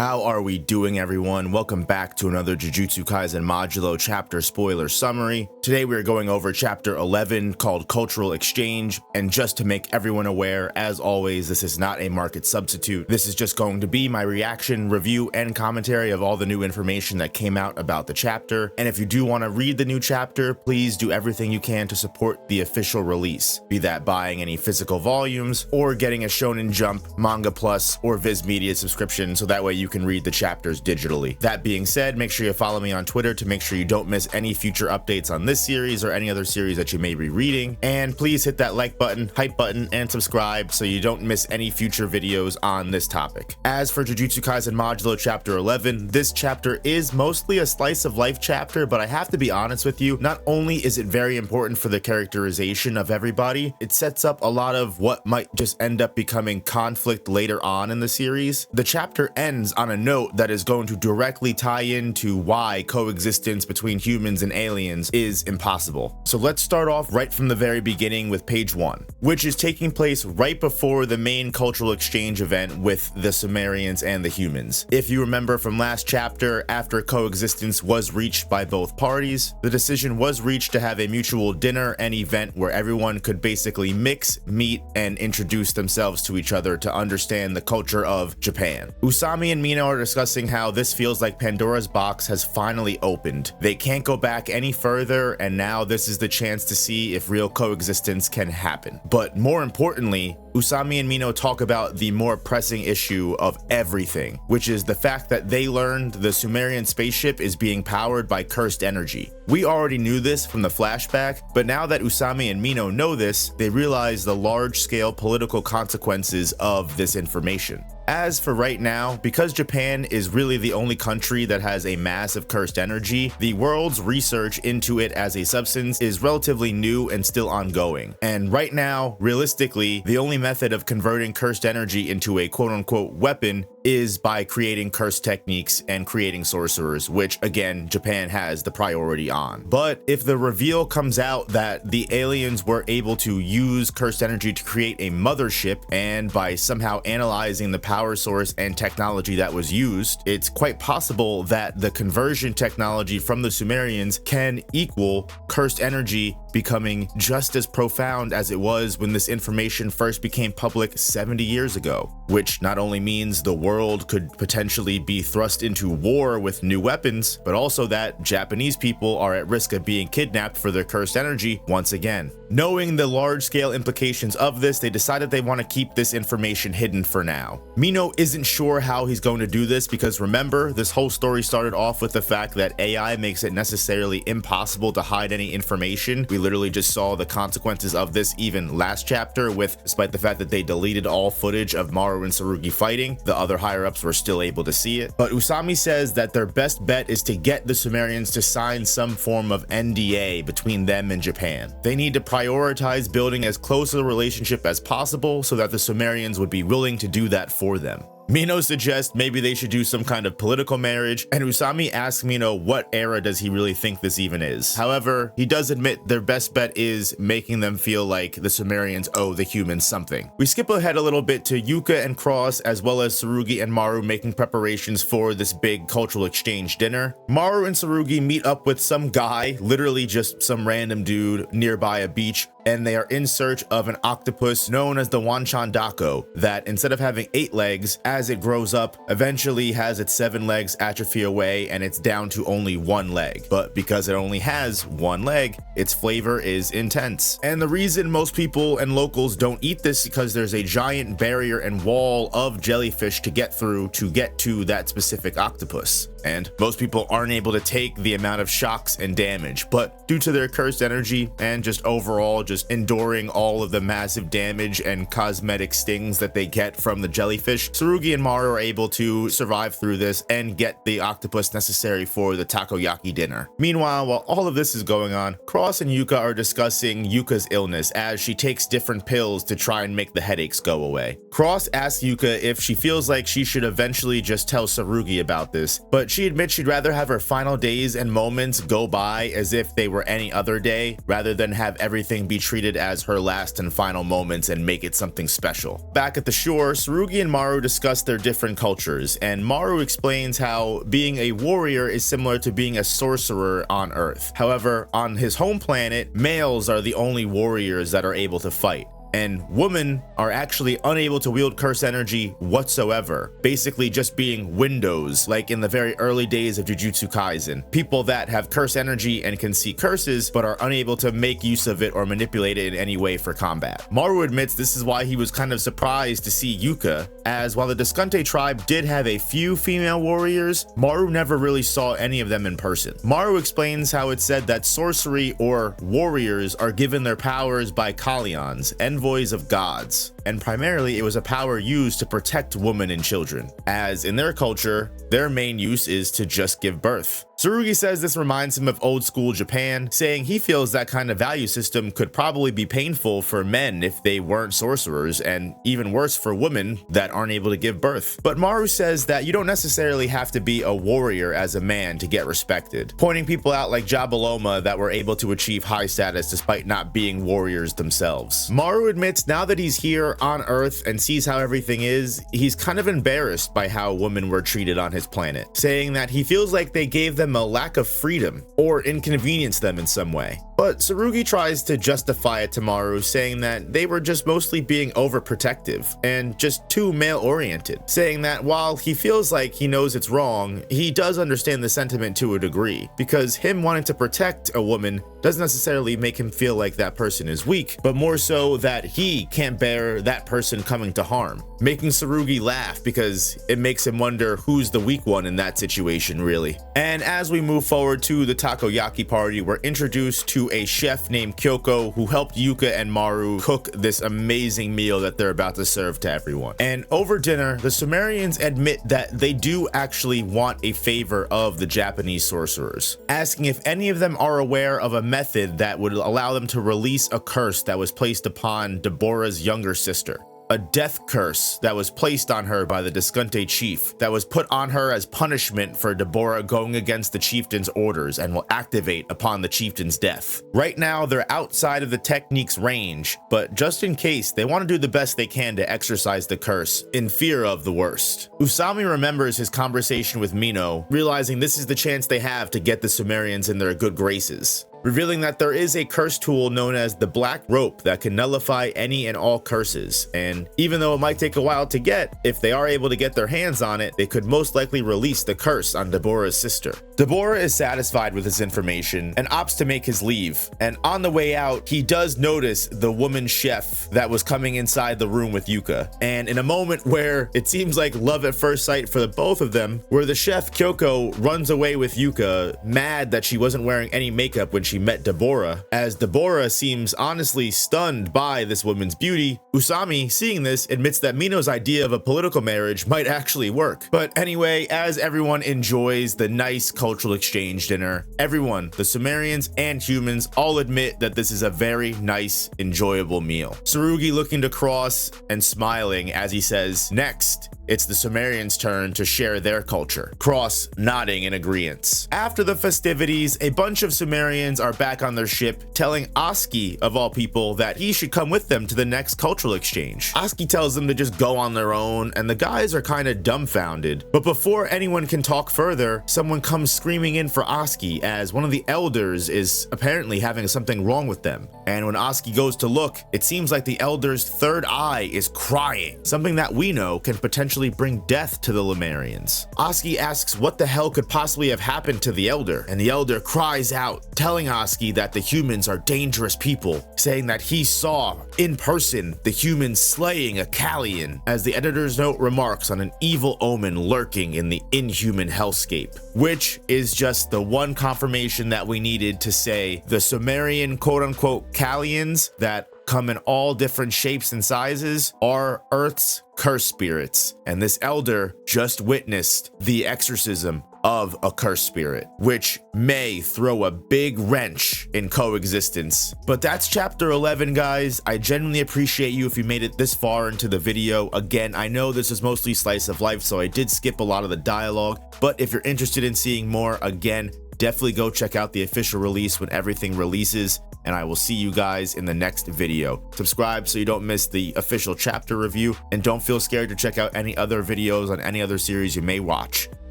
How are we doing, everyone? Welcome back to another Jujutsu Kaisen Modulo chapter spoiler summary. Today we are going over chapter 11 called Cultural Exchange, and just to make everyone aware, as always, this is not a market substitute. This is just going to be my reaction, review, and commentary of all the new information that came out about the chapter. And if you do want to read the new chapter, please do everything you can to support the official release, be that buying any physical volumes or getting a Shonen Jump, Manga Plus, or Viz Media subscription, so that way you can read the chapters digitally. That being said, make sure you follow me on Twitter to make sure you don't miss any future updates on this series or any other series that you may be reading. And please hit that like button, hype button, and subscribe so you don't miss any future videos on this topic. As for Jujutsu Kaisen Modulo chapter 11, this chapter is mostly a slice of life chapter, but I have to be honest with you, not only is it very important for the characterization of everybody, it sets up a lot of what might just end up becoming conflict later on in the series. The chapter ends on a note that is going to directly tie into why coexistence between humans and aliens is impossible. So let's start off right from the very beginning with page 1, which is taking place right before the main cultural exchange event with the Sumerians and the humans. If you remember from last chapter, after coexistence was reached by both parties, the decision was reached to have a mutual dinner and event where everyone could basically mix, meet, and introduce themselves to each other to understand the culture of Japan. Usami and Mino are discussing how this feels like Pandora's box has finally opened. They can't go back any further, and now this is the chance to see if real coexistence can happen. But more importantly, Usami and Mino talk about the more pressing issue of everything, which is the fact that they learned the Sumerian spaceship is being powered by cursed energy. We already knew this from the flashback, but now that Usami and Mino know this, they realize the large-scale political consequences of this information. As for right now, because Japan is really the only country that has a massive cursed energy, the world's research into it as a substance is relatively new and still ongoing. And right now, realistically, the only method of converting cursed energy into a quote-unquote weapon is by creating cursed techniques and creating sorcerers, which again, Japan has the priority on. But if the reveal comes out that the aliens were able to use cursed energy to create a mothership, and by somehow analyzing the power source and technology that was used, it's quite possible that the conversion technology from the Sumerians can equal cursed energy becoming just as profound as it was when this information first became public 70 years ago, which not only means the world could potentially be thrust into war with new weapons, but also that Japanese people are at risk of being kidnapped for their cursed energy once again. Knowing the large-scale implications of this, they decided they want to keep this information hidden for now. Mino isn't sure how he's going to do this because remember, this whole story started off with the fact that AI makes it necessarily impossible to hide any information. We literally just saw the consequences of this even last chapter with, despite the fact that they deleted all footage of Maru and Tsurugi fighting, the other higher-ups were still able to see it. But Usami says that their best bet is to get the Sumerians to sign some form of NDA between them and Japan. They need to prioritize building as close a relationship as possible so that the Sumerians would be willing to do that for them. Mino suggests maybe they should do some kind of political marriage, and Usami asks Mino what era does he really think this even is. However, he does admit their best bet is making them feel like the Sumerians owe the humans something. We skip ahead a little bit to Yuka and Cross, as well as Tsurugi and Maru making preparations for this big cultural exchange dinner. Maru and Tsurugi meet up with some guy, literally just some random dude nearby a beach, and they are in search of an octopus known as the Wanchandako that, instead of having 8 legs, as it grows up, eventually has its 7 legs atrophy away and it's down to only 1 leg. But because it only has 1 leg, its flavor is intense. And the reason most people and locals don't eat this is because there's a giant barrier and wall of jellyfish to get through to get to that specific octopus. And most people aren't able to take the amount of shocks and damage, but due to their cursed energy and just overall just enduring all of the massive damage and cosmetic stings that they get from the jellyfish, Tsurugi and Maru are able to survive through this and get the octopus necessary for the takoyaki dinner. Meanwhile, while all of this is going on, Cross and Yuka are discussing Yuka's illness as she takes different pills to try and make the headaches go away. Cross asks Yuka if she feels like she should eventually just tell Tsurugi about this, but but she admits she'd rather have her final days and moments go by as if they were any other day, rather than have everything be treated as her last and final moments and make it something special. Back at the shore, Tsurugi and Maru discuss their different cultures, and Maru explains how being a warrior is similar to being a sorcerer on Earth. However, on his home planet, males are the only warriors that are able to fight, and women are actually unable to wield curse energy whatsoever, basically just being windows, like in the very early days of Jujutsu Kaisen. People that have curse energy and can see curses, but are unable to make use of it or manipulate it in any way for combat. Maru admits this is why he was kind of surprised to see Yuka, as while the Descante tribe did have a few female warriors, Maru never really saw any of them in person. Maru explains how it's said that sorcery or warriors are given their powers by Kalians, envoys of gods, and primarily it was a power used to protect women and children, as in their culture, their main use is to just give birth. Tsurugi says this reminds him of old school Japan, saying he feels that kind of value system could probably be painful for men if they weren't sorcerers, and even worse for women that aren't able to give birth. But Maru says that you don't necessarily have to be a warrior as a man to get respected, pointing people out like Jabaloma that were able to achieve high status despite not being warriors themselves. Maru admits now that he's here on Earth and sees how everything is, he's kind of embarrassed by how women were treated on his planet, saying that he feels like they gave them a lack of freedom or inconvenienced them in some way. But Tsurugi tries to justify it to Maru, saying that they were just mostly being overprotective and just too male-oriented, saying that while he feels like he knows it's wrong, he does understand the sentiment to a degree, because him wanting to protect a woman doesn't necessarily make him feel like that person is weak, but more so that he can't bear that person coming to harm, making Tsurugi laugh because it makes him wonder who's the weak one in that situation, really. And as we move forward to the takoyaki party, we're introduced to a chef named Kyoko who helped Yuka and Maru cook this amazing meal that they're about to serve to everyone. And over dinner, the Sumerians admit that they do actually want a favor of the Japanese sorcerers, asking if any of them are aware of a method that would allow them to release a curse that was placed upon Deborah's younger sister. A death curse that was placed on her by the Descante chief that was put on her as punishment for Deborah going against the chieftain's orders and will activate upon the chieftain's death. Right now, they're outside of the technique's range, but just in case, they want to do the best they can to exorcise the curse in fear of the worst. Usami remembers his conversation with Mino, realizing this is the chance they have to get the Sumerians in their good graces, revealing that there is a curse tool known as the Black Rope that can nullify any and all curses, and even though it might take a while to get, if they are able to get their hands on it, they could most likely release the curse on Deborah's sister. Deborah is satisfied with this information and opts to make his leave, and on the way out, he does notice the woman chef that was coming inside the room with Yuka, and in a moment where it seems like love at first sight for the both of them, where the chef Kyoko runs away with Yuka, mad that she wasn't wearing any makeup when she met Deborah, as Deborah seems honestly stunned by this woman's beauty. Usami, seeing this, admits that Mino's idea of a political marriage might actually work. But anyway, as everyone enjoys the nice cultural exchange dinner, everyone, the Sumerians and humans, all admit that this is a very nice, enjoyable meal. Tsurugi looking to Cross and smiling as he says, "Next, it's the Sumerians' turn to share their culture." Cross nodding in agreement. After the festivities, a bunch of Sumerians are back on their ship, telling Oski, of all people, that he should come with them to the next cultural exchange. Oski tells them to just go on their own, and the guys are kind of dumbfounded. But before anyone can talk further, someone comes screaming in for Oski, as one of the elders is apparently having something wrong with them. And when Oski goes to look, it seems like the elder's third eye is crying, something that we know can potentially bring death to the Lemurians. Oski asks what the hell could possibly have happened to the elder, and the elder cries out, telling Oski that the humans are dangerous people, saying that he saw in person the humans slaying a Kalian, as the editor's note remarks on an evil omen lurking in the inhuman hellscape, which is just the one confirmation that we needed to say the Sumerian quote-unquote Kalians that come in all different shapes and sizes, are Earth's cursed spirits. And this elder just witnessed the exorcism of a cursed spirit, which may throw a big wrench in coexistence. But that's chapter 11, guys. I genuinely appreciate you if you made it this far into the video. Again, I know this is mostly slice of life, so I did skip a lot of the dialogue, but if you're interested in seeing more, again, definitely go check out the official release when everything releases, and I will see you guys in the next video. Subscribe so you don't miss the official chapter review, and don't feel scared to check out any other videos on any other series you may watch.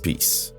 Peace.